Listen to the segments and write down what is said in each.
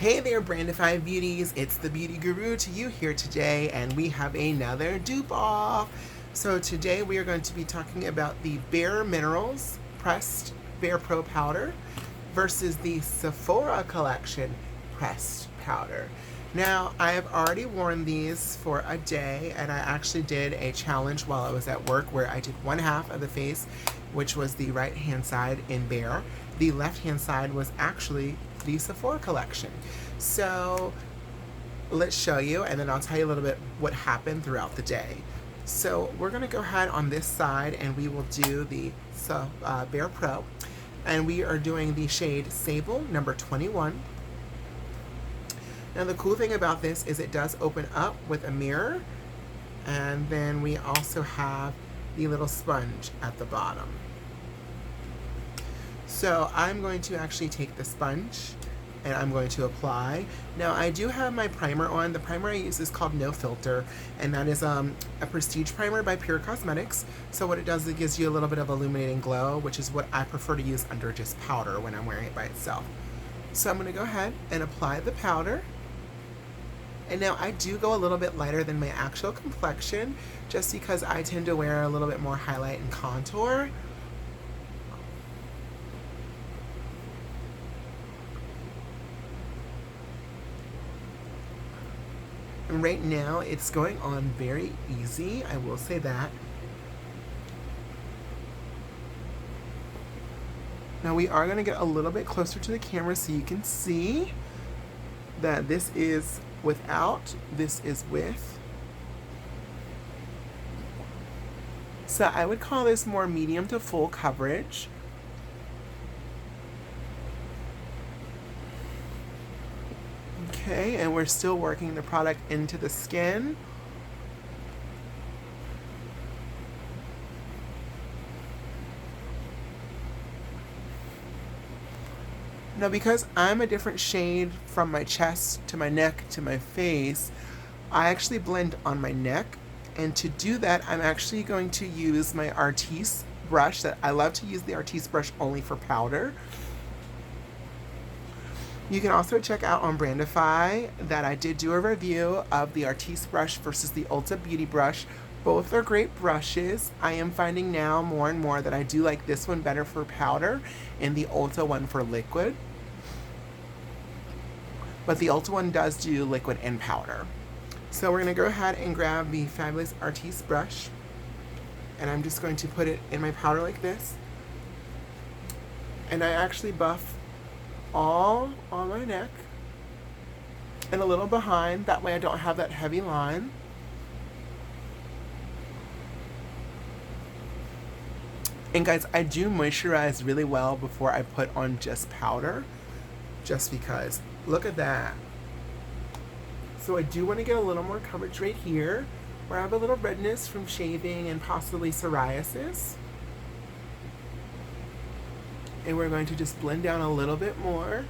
Hey there, Brandified Beauties. It's the Beauty Guru to you here today, and we have another dupe off. So today we are going to be talking about the BareMinerals Pressed Bare Pro Powder versus the Sephora Collection Pressed Powder. Now, I have already worn these for a day, and I actually did a challenge while I was at work where I did one half of the face, which was the right hand side in Bare. The left hand side was actually the Sephora collection. So let's show you, and then I'll tell you a little bit what happened throughout the day. So we're going to go ahead on this side and we will do the Bare Pro, and we are doing the shade Sable number 21. Now the cool thing about this is it does open up with a mirror, and then we also have the little sponge at the bottom. So I'm going to actually take the sponge and I'm going to apply. Now I do have my primer on. The primer I use is called No Filter, and that is a prestige primer by Pure Cosmetics. So what it does, it gives you a little bit of illuminating glow, which is what I prefer to use under just powder when I'm wearing it by itself. So I'm going to go ahead and apply the powder. And now I do go a little bit lighter than my actual complexion, just because I tend to wear a little bit more highlight and contour. And right now it's going on very easy, I will say that. Now we are going to get a little bit closer to the camera so you can see that this is without, this is with. So I would call this more medium to full coverage. Okay, and we're still working the product into the skin. Now because I'm a different shade from my chest to my neck to my face, I actually blend on my neck. And to do that, I'm actually going to use my Artiste brush. That I love to use the Artiste brush only for powder. You can also check out on Brandify that I did do a review of the Artiste brush versus the Ulta Beauty brush. Both are great brushes. I am finding now more and more that I do like this one better for powder and the Ulta one for liquid. But the Ulta one does do liquid and powder. So we're going to go ahead and grab the fabulous Artiste brush, and I'm just going to put it in my powder like this. And I actually buff all on my neck and a little behind, that way I don't have that heavy line. And guys, I do moisturize really well before I put on just powder, just because look at that. So I do want to get a little more coverage right here where I have a little redness from shaving and possibly psoriasis. And we're going to just blend down a little bit more.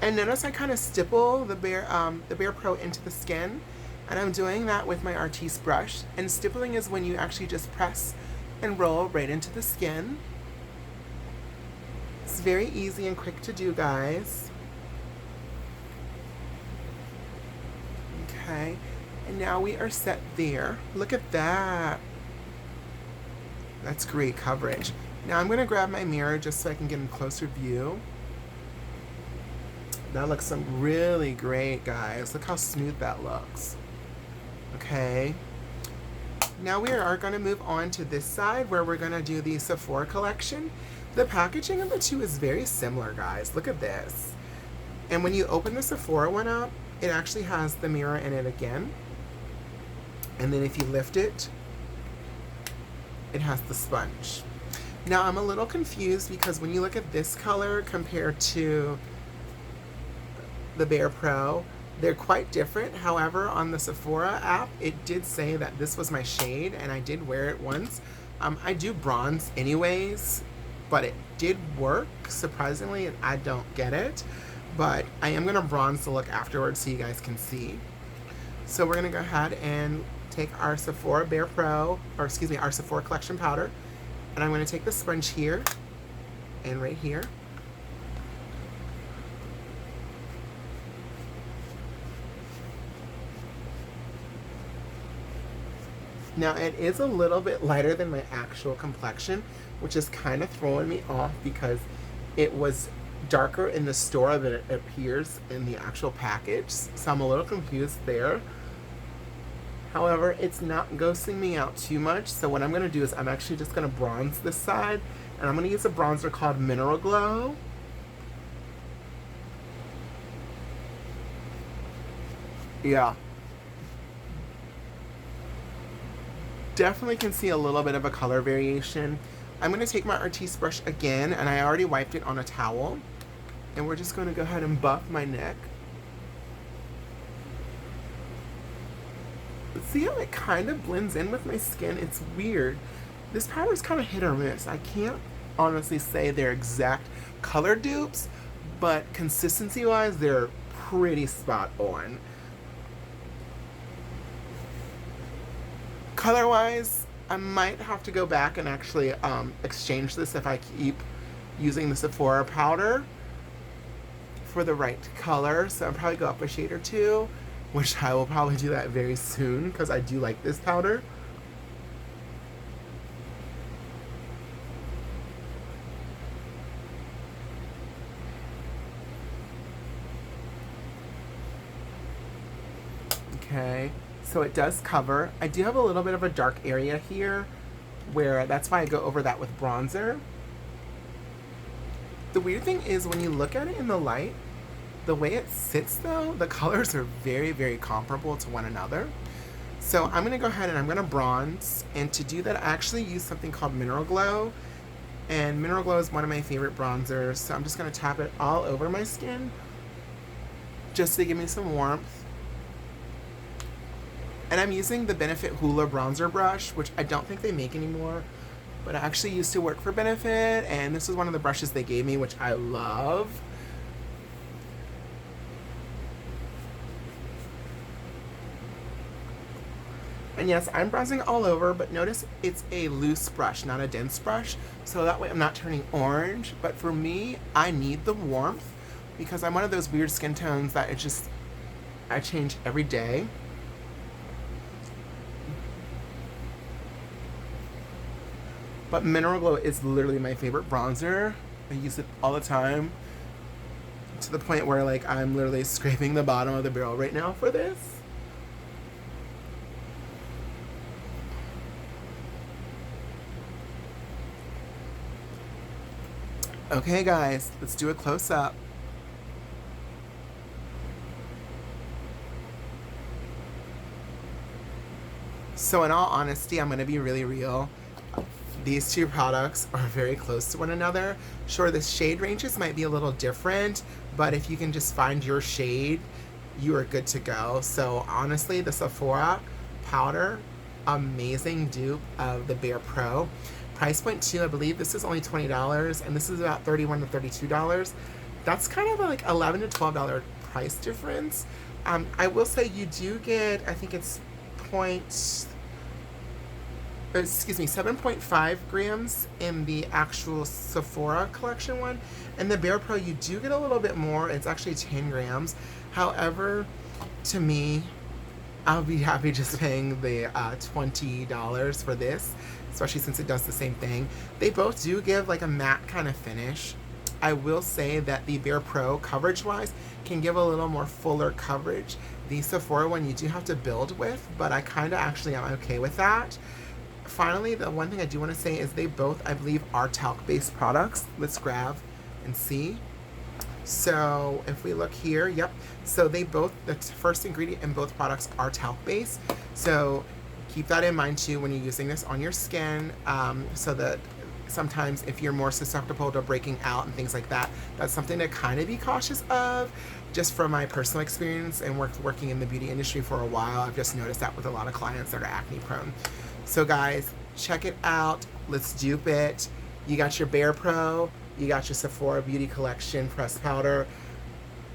And notice I kind of stipple the Bare Pro into the skin. And I'm doing that with my Artiste brush. And stippling is when you actually just press and roll right into the skin. It's very easy and quick to do, guys. Okay, and now we are set there. Look at that. That's great coverage. Now I'm going to grab my mirror just so I can get a closer view. That looks really great, guys. Look how smooth that looks. Okay. Now we are going to move on to this side where we're going to do the Sephora collection. The packaging of the two is very similar, guys. Look at this. And when you open the Sephora one up, it actually has the mirror in it again. And then if you lift it, it has the sponge. Now I'm a little confused because when you look at this color compared to the Bare Pro, they're quite different. However, on the Sephora app, it did say that this was my shade, and I did wear it once. I do bronze anyways, but it did work, surprisingly, and I don't get it. But I am going to bronze the look afterwards so you guys can see. So we're going to go ahead and take our Sephora Bare Pro, or excuse me, our Sephora Collection powder, and I'm going to take the sponge here and right here. Now it is a little bit lighter than my actual complexion, which is kind of throwing me off because it was darker in the store than it appears in the actual package. So I'm a little confused there. However, it's not ghosting me out too much. So what I'm going to do is I'm actually just going to bronze this side. And I'm going to use a bronzer called Mineral Glow. Yeah. Definitely can see a little bit of a color variation. I'm going to take my Artiste brush again, and I already wiped it on a towel. And we're just going to go ahead and buff my neck. See how it kind of blends in with my skin? It's weird. This powder is kind of hit or miss. I can't honestly say they're exact color dupes, but consistency-wise, they're pretty spot on. Color-wise, I might have to go back and actually exchange this if I keep using the Sephora powder for the right color. So I'll probably go up a shade or two, which I will probably do that very soon because I do like this powder. Okay, so it does cover. I do have a little bit of a dark area here where that's why I go over that with bronzer. The weird thing is when you look at it in the light, the way it sits though, the colors are very, very comparable to one another. So I'm going to go ahead and I'm going to bronze. And to do that, I actually use something called Mineral Glow. And Mineral Glow is one of my favorite bronzers. So I'm just going to tap it all over my skin just to give me some warmth. And I'm using the Benefit Hoola bronzer brush, which I don't think they make anymore. But I actually used to work for Benefit. And this is one of the brushes they gave me, which I love. And yes, I'm bronzing all over, but notice it's a loose brush, not a dense brush. So that way I'm not turning orange. But for me, I need the warmth because I'm one of those weird skin tones that it just, I change every day. But Mineral Glow is literally my favorite bronzer. I use it all the time to the point where like I'm literally scraping the bottom of the barrel right now for this. Okay guys, let's do a close-up. So in all honesty, I'm going to be really real. These two products are very close to one another. Sure, the shade ranges might be a little different, but if you can just find your shade, you are good to go. So honestly, the Sephora powder, amazing dupe of the Bare Pro. Price point too, I believe this is only $20 and this is about $31 to $32. That's kind of like $11 to $12 price difference. I will say you do get, I think it's 7.5 grams in the actual Sephora collection one. And the Bare Pro, you do get a little bit more. It's actually 10 grams. However, to me, I'll be happy just paying the $20 for this, especially since it does the same thing. They both do give like a matte kind of finish. I will say that the Bare Pro, coverage-wise, can give a little more fuller coverage. The Sephora one you do have to build with, but I kind of actually am okay with that. Finally, the one thing I do want to say is they both, I believe, are talc-based products. Let's grab and see. So if we look here, yep. So they both, the first ingredient in both products are talc-based. So keep that in mind too when you're using this on your skin, so that sometimes if you're more susceptible to breaking out and things like that, that's something to kind of be cautious of. Just from my personal experience and working in the beauty industry for a while, I've just noticed that with a lot of clients that are acne prone. So guys, check it out. Let's dupe it. You got your Bare Pro, you got your Sephora Beauty Collection pressed powder.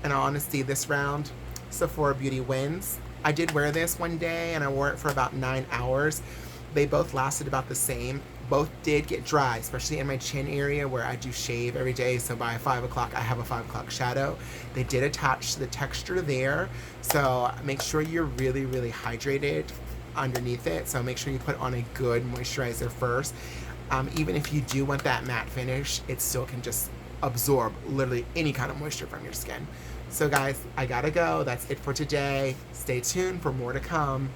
In all honesty, this round, Sephora Beauty wins. I did wear this one day and I wore it for about 9 hours. They both lasted about the same. Both did get dry, especially in my chin area where I do shave every day. So by 5 o'clock, I have a 5 o'clock shadow. They did attach the texture there. So make sure you're really, really hydrated underneath it. So make sure you put on a good moisturizer first. Even if you do want that matte finish, it still can just absorb literally any kind of moisture from your skin. So guys, I gotta go. That's it for today. Stay tuned for more to come.